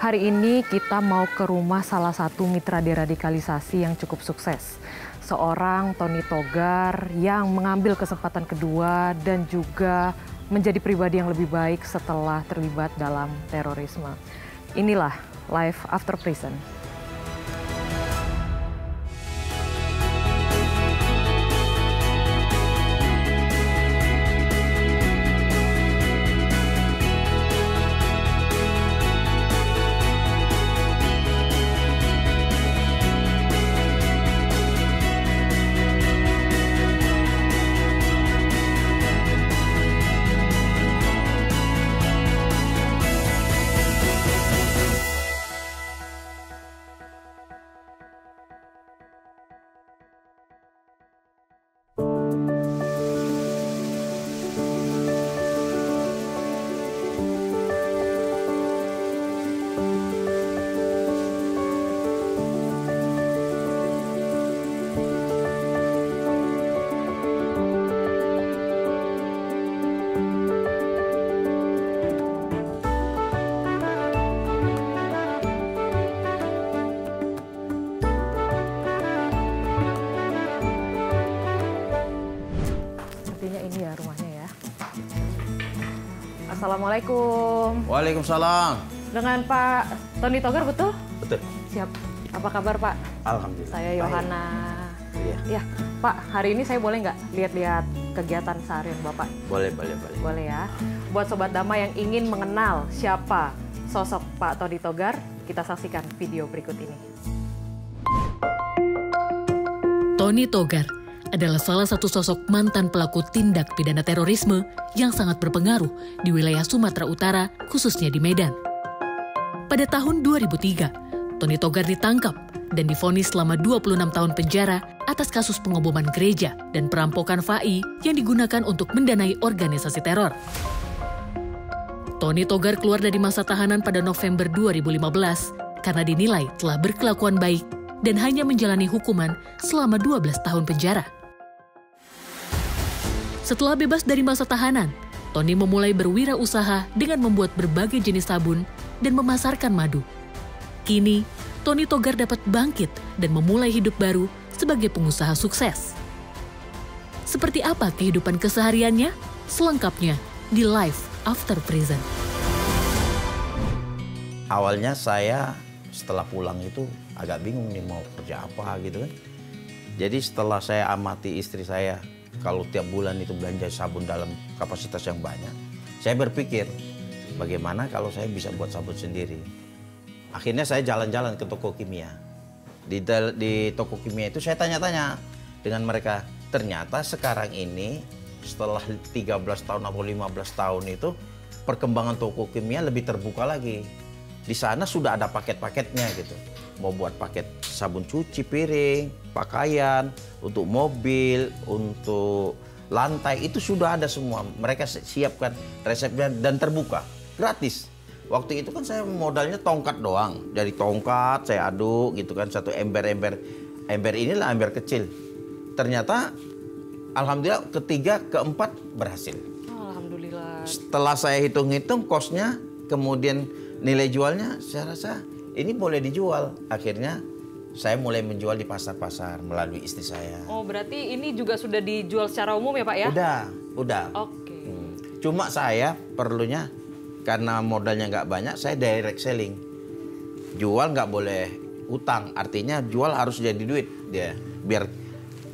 Hari ini kita mau ke rumah salah satu mitra deradikalisasi yang cukup sukses. Seorang Tony Togar yang mengambil kesempatan kedua dan juga menjadi pribadi yang lebih baik setelah terlibat dalam terorisme. Inilah Life After Prison. Ini ya rumahnya ya. Assalamualaikum. Waalaikumsalam. Dengan Pak Tony Togar betul? Betul. Siap. Apa kabar Pak? Alhamdulillah. Saya Yohana. Iya. Ya, Pak, hari ini saya boleh nggak lihat-lihat kegiatan seharian Bapak? Boleh. Boleh ya. Buat Sobat Damai yang ingin mengenal siapa sosok Pak Tony Togar, kita saksikan video berikut ini. Tony Togar adalah salah satu sosok mantan pelaku tindak pidana terorisme yang sangat berpengaruh di wilayah Sumatera Utara, khususnya di Medan. Pada tahun 2003, Tony Togar ditangkap dan divonis selama 26 tahun penjara atas kasus pengoboman gereja dan perampokan FAI yang digunakan untuk mendanai organisasi teror. Tony Togar keluar dari masa tahanan pada November 2015 karena dinilai telah berkelakuan baik dan hanya menjalani hukuman selama 12 tahun penjara. Setelah bebas dari masa tahanan, Tony memulai berwirausaha dengan membuat berbagai jenis sabun dan memasarkan madu. Kini, Tony Togar dapat bangkit dan memulai hidup baru sebagai pengusaha sukses. Seperti apa kehidupan kesehariannya? Selengkapnya di Life After Prison. Awalnya saya setelah pulang itu agak bingung nih mau kerja apa gitu kan. Jadi setelah saya amati istri saya, kalau tiap bulan itu belanja sabun dalam kapasitas yang banyak, saya berpikir bagaimana kalau saya bisa buat sabun sendiri. Akhirnya saya jalan-jalan ke toko kimia. Di toko kimia itu saya tanya-tanya dengan mereka. Ternyata sekarang ini setelah 13 tahun atau 15 tahun itu perkembangan toko kimia lebih terbuka lagi. Di sana sudah ada paket-paketnya gitu. Mau buat paket sabun cuci piring, pakaian, untuk mobil, untuk lantai, itu sudah ada semua. Mereka siapkan resepnya dan terbuka, gratis. Waktu itu kan saya modalnya tongkat doang. Dari tongkat saya aduk gitu kan, satu ember-ember. Ember inilah ember kecil. Ternyata alhamdulillah ketiga, keempat berhasil. Alhamdulillah. Setelah saya hitung-hitung kosnya, kemudian nilai jualnya, saya rasa ini boleh dijual. Akhirnya saya mulai menjual di pasar-pasar melalui istri saya. Oh, berarti ini juga sudah dijual secara umum ya Pak ya? Udah. Oke. Cuma saya perlunya, karena modalnya nggak banyak, saya direct selling. Jual nggak boleh utang, artinya jual harus jadi duit dia, biar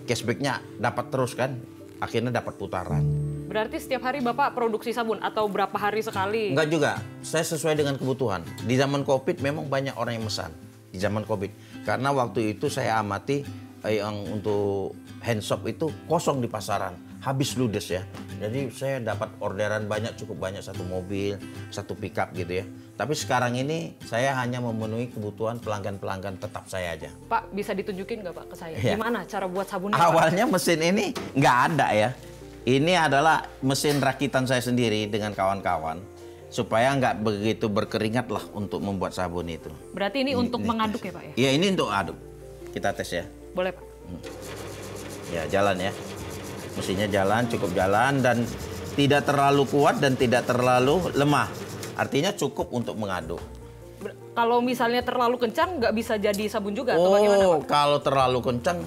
cashbacknya dapat terus kan. Akhirnya dapat putaran. Berarti setiap hari Bapak produksi sabun atau berapa hari sekali? Enggak juga, saya sesuai dengan kebutuhan. Di zaman Covid memang banyak orang yang mesan. Di zaman Covid. Karena waktu itu saya amati yang untuk handshop itu kosong di pasaran. Habis ludes ya. Jadi saya dapat orderan banyak, cukup banyak, satu mobil, satu pickup gitu ya. Tapi sekarang ini saya hanya memenuhi kebutuhan pelanggan-pelanggan tetap saya aja. Pak, bisa ditunjukin nggak Pak ke saya? Ya. Gimana cara buat sabunnya? Awalnya Pak? Mesin ini nggak ada ya. Ini adalah mesin rakitan saya sendiri dengan kawan-kawan. Supaya nggak begitu berkeringat lah untuk membuat sabun itu. Berarti ini untuk mengaduk ya Pak ya? Iya, ini untuk aduk. Kita tes ya. Boleh Pak. Ya, jalan ya. Mesinnya jalan, cukup jalan dan tidak terlalu kuat dan tidak terlalu lemah. Artinya cukup untuk mengaduk. Kalau misalnya terlalu kencang nggak bisa jadi sabun juga atau bagaimana, Pak? Kalau terlalu kencang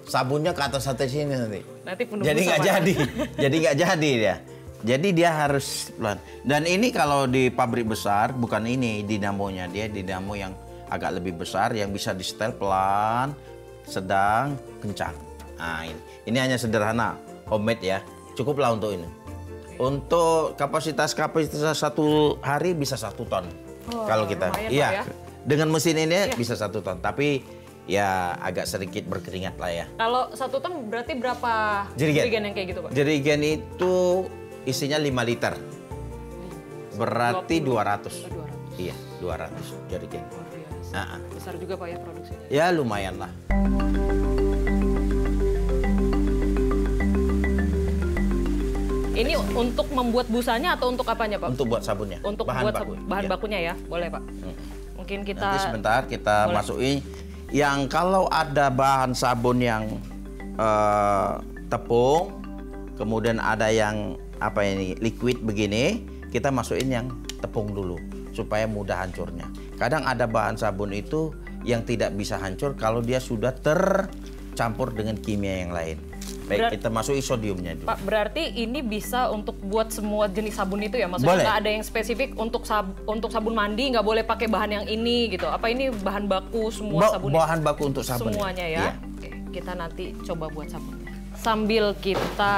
sabunnya ke atas sini nanti. Nanti penuh jadi busa, nggak Pak. jadi. Jadi nggak jadi dia. Jadi dia harus pelan. Dan ini kalau di pabrik besar bukan ini dinamonya, dia dinamo yang agak lebih besar yang bisa di setel pelan, sedang, kencang. Nah, ini hanya sederhana, homemade ya. Cukuplah untuk ini. Untuk kapasitas satu hari bisa 1 ton. Kalau kita, lumayan, iya, Pak, ya. dengan mesin ini bisa 1 ton. Tapi ya agak sedikit berkeringat lah ya. Kalau 1 ton berarti berapa Jerigen yang kayak gitu, Pak? Jerigen itu isinya 5 liter. Berarti 200. 200. Iya, 200 jerigen. Besar juga, Pak, ya produksinya. Ya lumayan lah. Ini untuk membuat busanya atau untuk apanya, Pak? Untuk buat sabunnya. Untuk bahan buat baku. bahan Iya. bakunya ya, boleh, Pak. Mungkin kita Nanti sebentar kita boleh. masukin. Yang kalau ada bahan sabun yang tepung, kemudian ada yang apa ini liquid begini, kita masukin yang tepung dulu supaya mudah hancurnya. Kadang ada bahan sabun itu yang tidak bisa hancur kalau dia sudah tercampur dengan kimia yang lain. Baik, kita masukin sodiumnya dulu. Pak, berarti ini bisa untuk buat semua jenis sabun itu ya? Maksudnya Boleh. nggak ada yang spesifik untuk sabun mandi, nggak boleh pakai bahan yang ini gitu? Apa ini bahan baku semua sabun? Bahan baku untuk sabun. Semuanya ya? Iya. Oke, kita nanti coba buat sabunnya. Sambil kita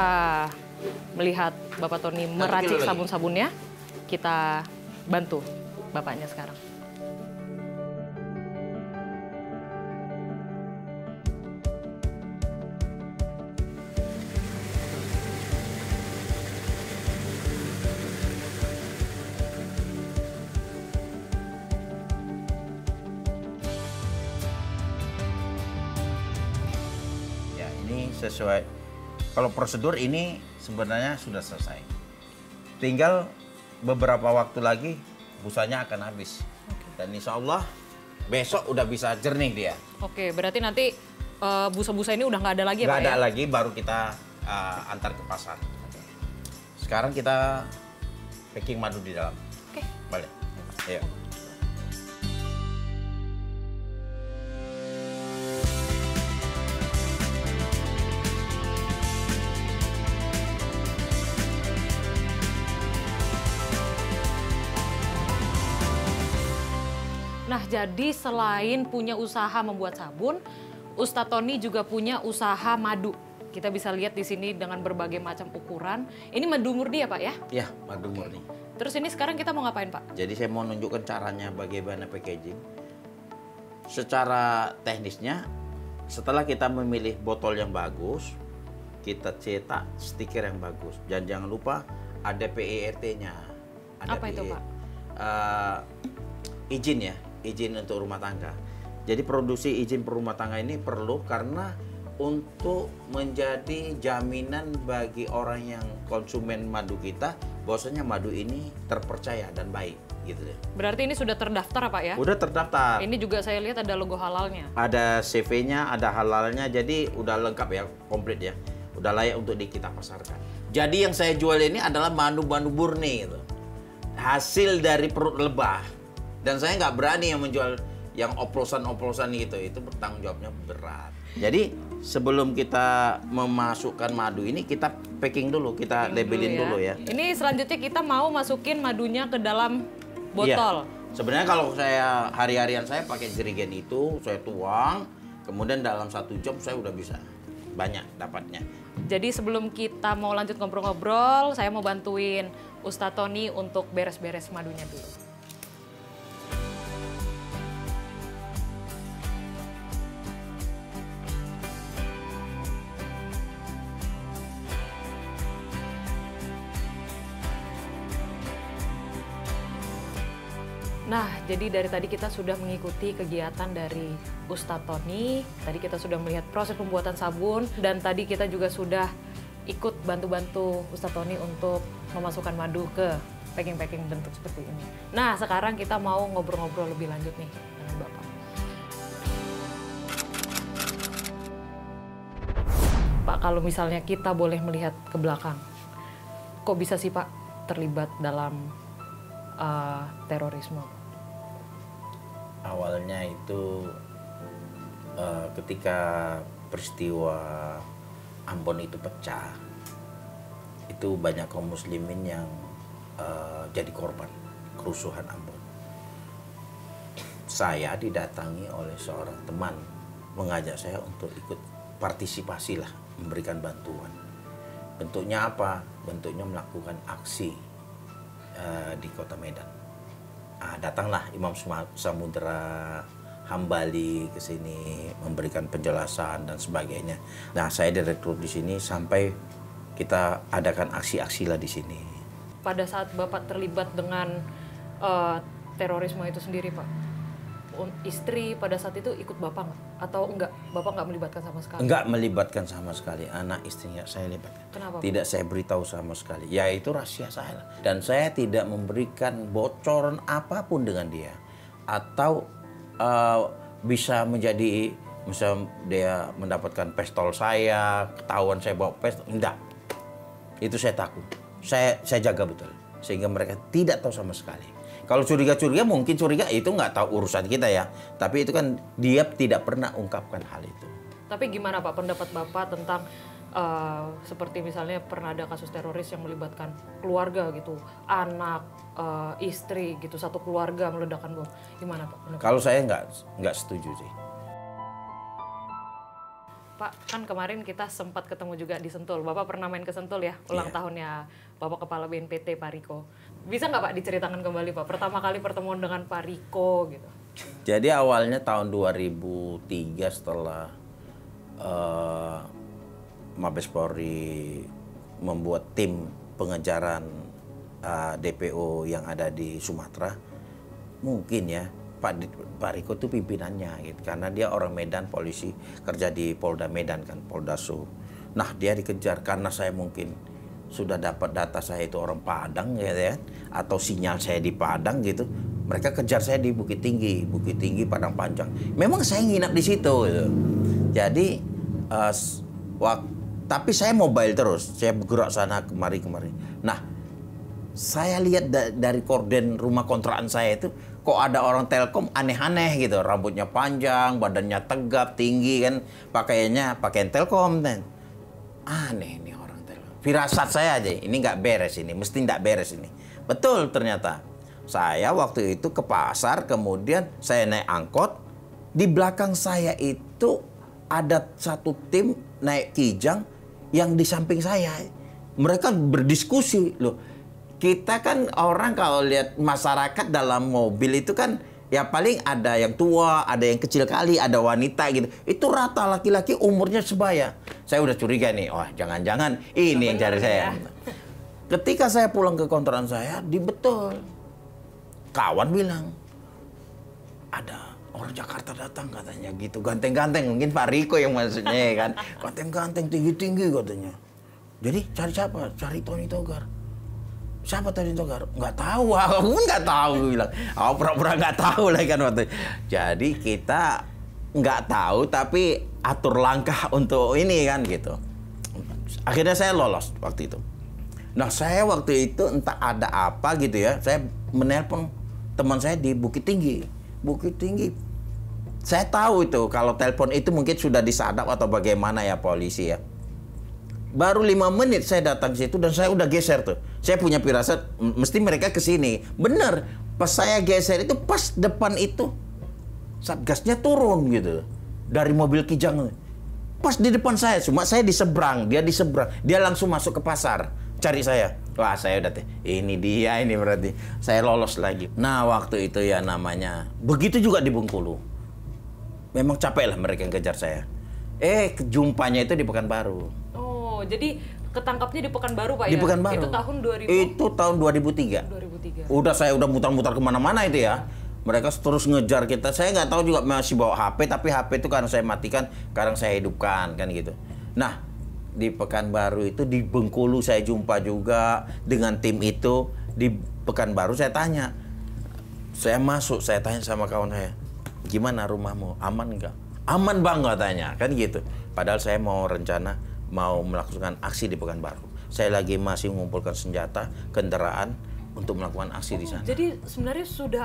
melihat Bapak Tony meracik kilo lagi. sabun-sabunnya, kita bantu Bapaknya sekarang. Ya, ini sesuai. Kalau prosedur ini sebenarnya sudah selesai. Tinggal beberapa waktu lagi busanya akan habis. Dan insya Allah besok udah bisa jernih dia. Oke, berarti nanti busa-busa ini udah nggak ada lagi ya, Nggak Pak ada ya? lagi, baru kita antar ke pasar. Sekarang kita packing madu di dalam. Oke. Boleh? Ayo. Nah, jadi selain punya usaha membuat sabun, Ustadz Tony juga punya usaha madu. Kita bisa lihat di sini dengan berbagai macam ukuran. Ini madu murni ya, Pak ya? Ya, madu murni. Terus ini sekarang kita mau ngapain, Pak? Jadi saya mau nunjukkan caranya bagaimana packaging. Secara teknisnya, setelah kita memilih botol yang bagus, kita cetak stiker yang bagus. Dan jangan lupa ada PERT-nya. Apa itu, Pak? Izin ya, izin untuk rumah tangga. Jadi produksi izin rumah tangga ini perlu karena untuk menjadi jaminan bagi orang yang konsumen madu kita, bahwasanya madu ini terpercaya dan baik, gitu deh. Berarti ini sudah terdaftar, Pak ya? Udah terdaftar. Ini juga saya lihat ada logo halalnya. Ada CV-nya, ada halalnya, jadi udah lengkap ya, komplit ya. Udah layak untuk kita pasarkan. Jadi yang saya jual ini adalah madu-madu murni gitu. Hasil dari perut lebah. Dan saya nggak berani yang menjual yang oplosan-oplosan gitu, itu bertanggung jawabnya berat. Jadi sebelum kita memasukkan madu ini, kita packing dulu, kita labelin dulu ya. Ini selanjutnya kita mau masukin madunya ke dalam botol. Iya. Sebenarnya kalau saya hari-harian saya pakai jerigen itu, saya tuang, kemudian dalam 1 jam saya udah bisa banyak dapatnya. Jadi sebelum kita mau lanjut ngobrol-ngobrol, saya mau bantuin Ustadz Tony untuk beres-beres madunya dulu. Nah, jadi dari tadi kita sudah mengikuti kegiatan dari Ustadz Tony. Tadi kita sudah melihat proses pembuatan sabun dan tadi kita juga sudah ikut bantu-bantu Ustadz Tony untuk memasukkan madu ke packing-packing bentuk seperti ini. Nah, sekarang kita mau ngobrol-ngobrol lebih lanjut nih dengan Bapak. Pak, kalau misalnya kita boleh melihat ke belakang, kok bisa sih Pak terlibat dalam terorisme? Awalnya itu ketika peristiwa Ambon itu pecah, itu banyak kaum muslimin yang jadi korban kerusuhan Ambon. Saya didatangi oleh seorang teman mengajak saya untuk ikut partisipasi lah, memberikan bantuan. Bentuknya apa? Bentuknya melakukan aksi di kota Medan. Datanglah Imam Samudra Hambali ke sini memberikan penjelasan dan sebagainya. Nah, saya direkrut di sini sampai kita adakan aksi-aksi lah di sini. Pada saat Bapak terlibat dengan terorisme itu sendiri, Pak, istri pada saat itu ikut Bapak nggak? Atau enggak? Bapak nggak melibatkan sama sekali? Enggak melibatkan sama sekali. Anak istrinya saya libatkan. Kenapa, Pak? Tidak saya beritahu sama sekali. Ya itu rahasia saya. Dan saya tidak memberikan bocoran apapun dengan dia. Atau bisa menjadi, misal dia mendapatkan pistol saya, ketahuan saya bawa pistol. Enggak. Itu saya takut. Saya jaga betul. Sehingga mereka tidak tahu sama sekali. Kalau curiga-curiga mungkin curiga itu nggak tahu urusan kita ya. Tapi itu kan dia tidak pernah ungkapkan hal itu. Tapi gimana Pak pendapat Bapak tentang seperti misalnya pernah ada kasus teroris yang melibatkan keluarga gitu, anak, istri gitu, satu keluarga meledakkan bom. Gimana Pak pendapat? Kalau saya nggak setuju sih. Pak, kan kemarin kita sempat ketemu juga di Sentul. Bapak pernah main ke Sentul ya, ulang tahunnya Bapak Kepala BNPT Pak Riko. Bisa nggak Pak diceritakan kembali Pak, pertama kali pertemuan dengan Pak Riko gitu? Jadi awalnya tahun 2003 setelah Mabes Polri membuat tim pengejaran DPO yang ada di Sumatera, mungkin ya Pak Riko itu pimpinannya gitu, karena dia orang Medan, polisi, kerja di Polda Medan kan, Poldasu. Nah dia dikejar karena saya mungkin sudah dapat data saya itu orang Padang gitu ya, atau sinyal saya di Padang gitu. Mereka kejar saya di Bukit Tinggi Padang Panjang. Memang saya nginap di situ gitu. Jadi tapi saya mobile terus, saya bergerak sana kemari. Nah saya lihat dari korden rumah kontrakan saya itu kok ada orang Telkom aneh-aneh gitu, rambutnya panjang, badannya tegap, tinggi kan, pakaian Telkom kan. Aneh nih orang Telkom. Firasat saya aja, ini nggak beres ini, mesti nggak beres ini. Betul ternyata. Saya waktu itu ke pasar, kemudian saya naik angkot, di belakang saya itu ada satu tim naik Kijang yang di samping saya. Mereka berdiskusi loh. Kita kan orang kalau lihat masyarakat dalam mobil itu kan ya paling ada yang tua, ada yang kecil kali, ada wanita gitu. Itu rata laki-laki umurnya sebaya. Saya udah curiga nih, wah jangan-jangan ini yang cari saya. Ketika saya pulang ke kontrakan saya, betul. Kawan bilang, ada orang Jakarta datang katanya gitu, ganteng-ganteng. Mungkin Pak Riko yang maksudnya kan. Ganteng-ganteng, tinggi-tinggi katanya. Jadi cari siapa? Cari Tony Togar. Siapa Tony Togar? Nggak tahu, aku pun nggak tahu bilang. Aku pura-pura nggak tahu lah kan waktu. Jadi kita nggak tahu tapi atur langkah untuk ini kan gitu. Akhirnya saya lolos waktu itu. Nah saya waktu itu entah ada apa gitu ya, saya menelpon teman saya di Bukit Tinggi. Saya tahu itu kalau telepon itu mungkin sudah disadap atau bagaimana ya polisi ya. Baru 5 menit saya datang ke situ dan saya udah geser tuh. Saya punya firasat mesti mereka ke sini. Bener, pas saya geser itu pas depan itu Satgasnya turun gitu dari mobil Kijang. Pas di depan saya, cuma saya di seberang, dia di seberang. Dia langsung masuk ke pasar cari saya. Wah, saya udah ini dia ini berarti. Saya lolos lagi. Nah, waktu itu ya namanya. Begitu juga di Bengkulu. Memang capek lah mereka yang kejar saya. Jumpanya itu di Pekanbaru. Oh, jadi ketangkapnya di Pekanbaru, Pak, di ya? Pekanbaru. Itu tahun 2000? Itu tahun 2003. 2003. Saya udah mutar-mutar kemana-mana itu ya. Mereka terus ngejar kita. Saya nggak tahu juga masih bawa HP, tapi HP itu karena saya matikan, sekarang saya hidupkan, kan gitu. Nah, di Pekanbaru itu, di Bengkulu saya jumpa juga dengan tim itu. Di Pekanbaru saya tanya. Saya masuk, saya tanya sama kawan saya. Gimana rumahmu? Aman nggak? Aman bang, katanya, kan gitu. Padahal saya mau melakukan aksi di Pekanbaru. Saya lagi masih mengumpulkan senjata, kendaraan, untuk melakukan aksi di sana. Jadi sebenarnya udah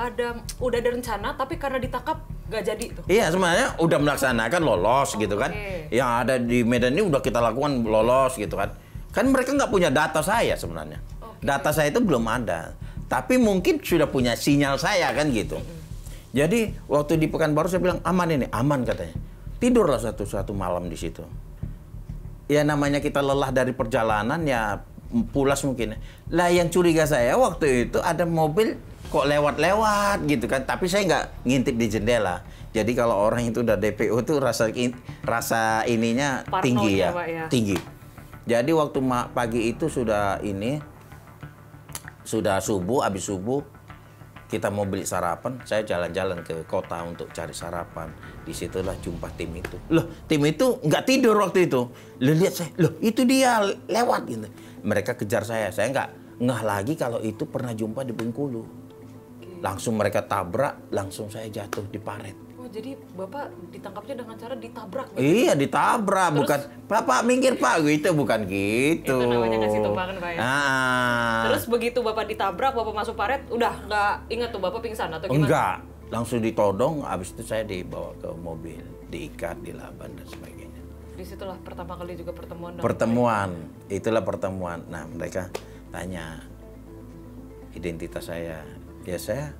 ada rencana, tapi karena ditangkap nggak jadi tuh. Iya, sebenarnya udah melaksanakan lolos gitu kan. Yang ada di Medan ini udah kita lakukan lolos gitu kan. Kan mereka nggak punya data saya sebenarnya. Data saya itu belum ada. Tapi mungkin sudah punya sinyal saya kan gitu. Jadi waktu di Pekanbaru saya bilang aman ini, aman katanya. Tidurlah satu malam di situ. Ya namanya kita lelah dari perjalanan ya pulas mungkin. Lah yang curiga saya waktu itu ada mobil kok lewat-lewat gitu kan. Tapi saya nggak ngintip di jendela. Jadi kalau orang itu udah DPO tuh rasa ininya tinggi ya, Pak, ya. Tinggi. Jadi waktu pagi itu sudah subuh, habis subuh kita mau beli sarapan, saya jalan-jalan ke kota untuk cari sarapan. Disitulah jumpa tim itu. Loh, tim itu nggak tidur waktu itu. Loh, lihat saya, loh itu dia lewat gitu. Mereka kejar saya nggak ngeh lagi kalau itu pernah jumpa di Bengkulu. Langsung mereka tabrak, langsung saya jatuh di paret. Oh, jadi Bapak ditangkapnya dengan cara ditabrak gitu? Iya, ditabrak. Terus, bukan, Pak, minggir Pak, gitu, bukan gitu. Itu namanya ngasih tumpangan, Pak ya? Terus begitu Bapak ditabrak, Bapak masuk paret, udah nggak ingat tuh Bapak pingsan atau gimana? Enggak, langsung ditodong, habis itu saya dibawa ke mobil, diikat, dilaban, dan sebagainya. Disitulah pertama kali juga pertemuan. Itulah pertemuan. Nah, mereka tanya identitas saya. Ya saya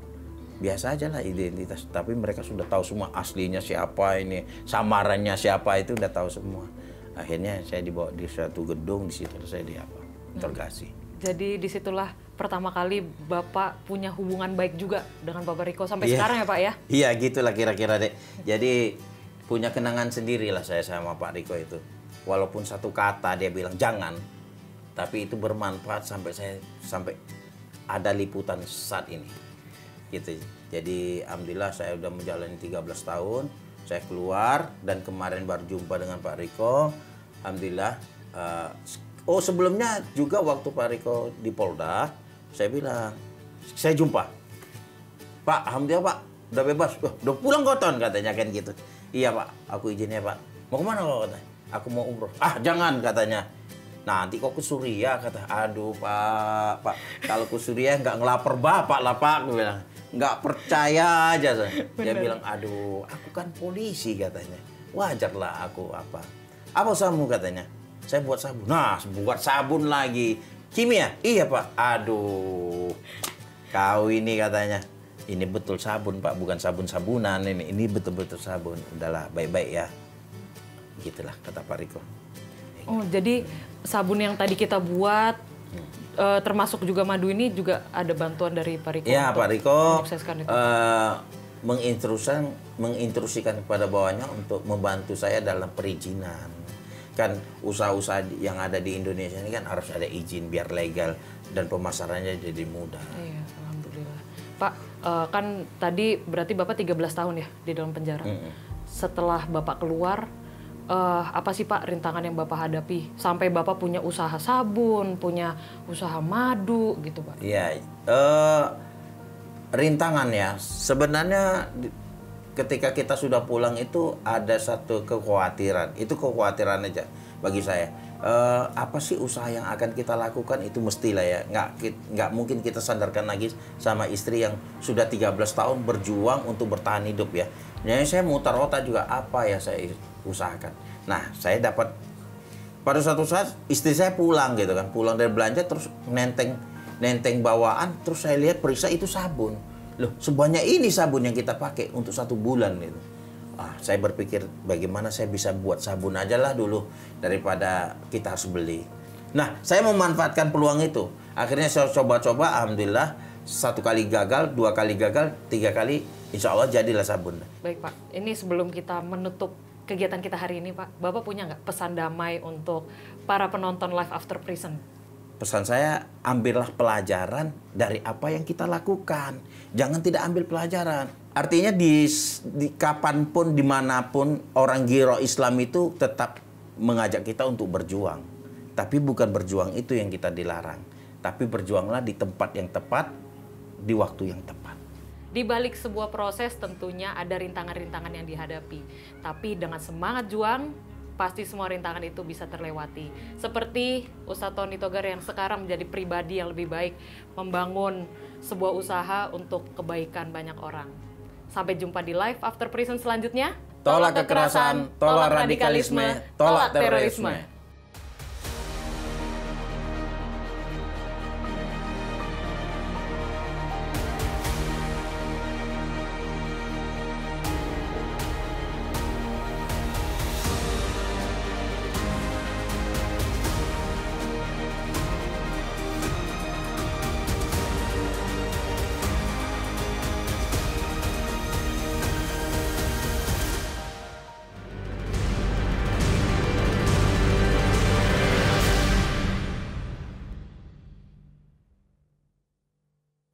biasa aja lah identitas, tapi mereka sudah tahu semua aslinya siapa ini, samarannya siapa itu udah tahu semua. Akhirnya saya dibawa di suatu gedung, di situ saya interogasi. Jadi disitulah pertama kali Bapak punya hubungan baik juga dengan Bapak Riko sampai sekarang ya Pak ya? Iya gitulah kira-kira deh. Jadi punya kenangan sendiri lah saya sama Pak Riko itu. Walaupun satu kata dia bilang jangan, tapi itu bermanfaat sampai ada liputan saat ini. Gitu. Jadi alhamdulillah saya udah menjalani 13 tahun, saya keluar dan kemarin baru jumpa dengan Pak Riko. Alhamdulillah. Sebelumnya juga waktu Pak Riko di Polda, saya bilang, saya jumpa. Pak, alhamdulillah Pak, udah bebas. Udah pulang Koton katanya kan gitu. Iya Pak, aku izinnya Pak. Mau kemana Pak katanya? Aku mau umroh. Jangan katanya. Nanti kok ke Suriah kata. Aduh Pak, kalau ke Suriah nggak ngelapor Bapak lah Pak. Gue bilang, nggak percaya aja. Dia bilang, aduh aku kan polisi katanya. Wajarlah aku apa usahamu katanya. Saya buat sabun. Nah, buat sabun lagi. Kimia? Iya Pak. Aduh, kau ini katanya. Ini betul sabun Pak, bukan sabun-sabunan ini. Ini betul-betul sabun. Udahlah, baik-baik ya. Gitulah kata Pak Riko. Oh, jadi sabun yang tadi kita buat, termasuk juga madu ini juga ada bantuan dari Pak Riko? Iya, Pak Riko itu? menginstruksikan kepada bawahnya untuk membantu saya dalam perizinan. Kan usaha-usaha yang ada di Indonesia ini kan harus ada izin biar legal dan pemasarannya jadi mudah. Iya, alhamdulillah. Pak, kan tadi berarti Bapak 13 tahun ya di dalam penjara. Setelah Bapak keluar, apa sih Pak rintangan yang Bapak hadapi? Sampai Bapak punya usaha sabun, punya usaha madu gitu Pak? Iya, rintangan ya. Sebenarnya ketika kita sudah pulang itu ada satu kekhawatiran. Itu kekhawatiran aja bagi saya. Apa sih usaha yang akan kita lakukan itu mestilah ya. Nggak mungkin kita sandarkan lagi sama istri yang sudah 13 tahun berjuang untuk bertahan hidup ya. Jadi saya mutar otak juga apa ya saya usahakan. Nah, saya dapat pada suatu saat istri saya pulang gitu kan. Pulang dari belanja terus nenteng bawaan, terus saya lihat periksa itu sabun. Loh, sebanyak ini sabun yang kita pakai untuk 1 bulan gitu. Saya berpikir bagaimana saya bisa buat sabun aja lah dulu daripada kita harus beli. Nah, saya memanfaatkan peluang itu. Akhirnya saya coba-coba, alhamdulillah 1 kali gagal, 2 kali gagal, 3 kali, insya Allah jadilah sabun. Baik Pak, ini sebelum kita menutup kegiatan kita hari ini Pak, Bapak punya nggak pesan damai untuk para penonton Life After Prison? Pesan saya, ambillah pelajaran dari apa yang kita lakukan. Jangan tidak ambil pelajaran. Artinya di kapanpun, dimanapun, orang giro Islam itu tetap mengajak kita untuk berjuang. Tapi bukan berjuang itu yang kita dilarang. Tapi berjuanglah di tempat yang tepat, di waktu yang tepat. Di balik sebuah proses tentunya ada rintangan-rintangan yang dihadapi. Tapi dengan semangat juang, pasti semua rintangan itu bisa terlewati. Seperti Ustadz Tony Togar yang sekarang menjadi pribadi yang lebih baik, membangun sebuah usaha untuk kebaikan banyak orang. Sampai jumpa di Live After Prison selanjutnya. Tolak kekerasan, tolak radikalisme, tolak terorisme.